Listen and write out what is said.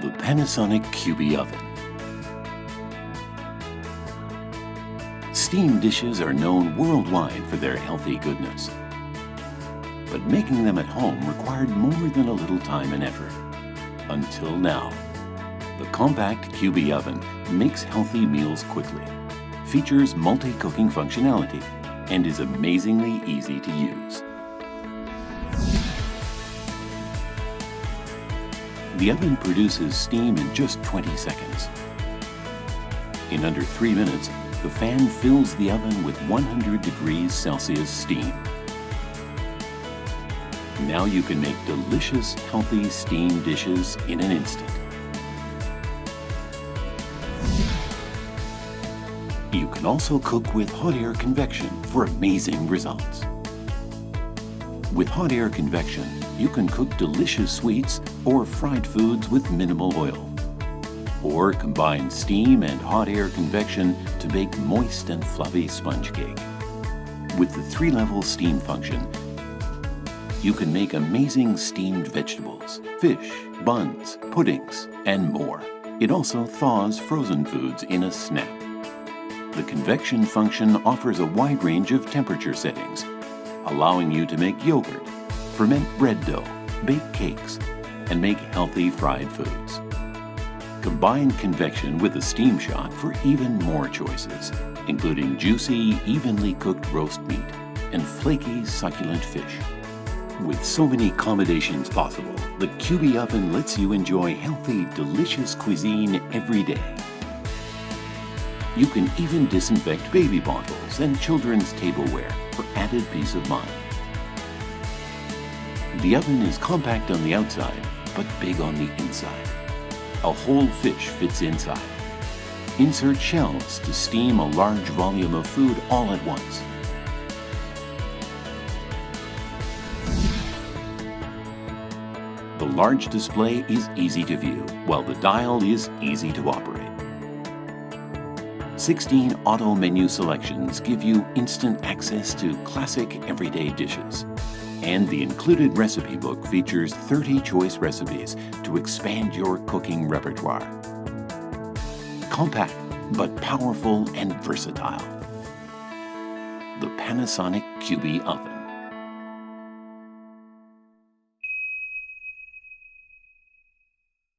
The Panasonic Cubie oven. Steam dishes are known worldwide for their healthy goodness. But making them at home required more than a little time and effort. Until now. The compact Cubie oven makes healthy meals quickly, features multi-cooking functionality, and is amazingly easy to use. The oven produces steam in just 20 seconds. In under 3 minutes, the fan fills the oven with 100 degrees Celsius steam. Now you can make delicious, healthy steamed dishes in an instant. You can also cook with hot air convection for amazing results. With hot air convection, you can cook delicious sweets or fried foods with minimal oil. Or combine steam and hot air convection to bake moist and fluffy sponge cake. With the 3-level steam function, you can make amazing steamed vegetables, fish, buns, puddings, and more. It also thaws frozen foods in a snap. The convection function offers a wide range of temperature settings, allowing you to make yogurt, ferment bread dough, bake cakes, and make healthy fried foods. Combine convection with a steam shot for even more choices, including juicy, evenly cooked roast meat and flaky, succulent fish. With so many accommodations possible, the Cubie oven lets you enjoy healthy, delicious cuisine every day. You can even disinfect baby bottles and children's tableware for added peace of mind. The oven is compact on the outside, but big on the inside. A whole fish fits inside. Insert shelves to steam a large volume of food all at once. The large display is easy to view, while the dial is easy to operate. 16 auto menu selections give you instant access to classic everyday dishes. And the included recipe book features 30 choice recipes to expand your cooking repertoire. Compact, but powerful and versatile. The Panasonic Cubie oven.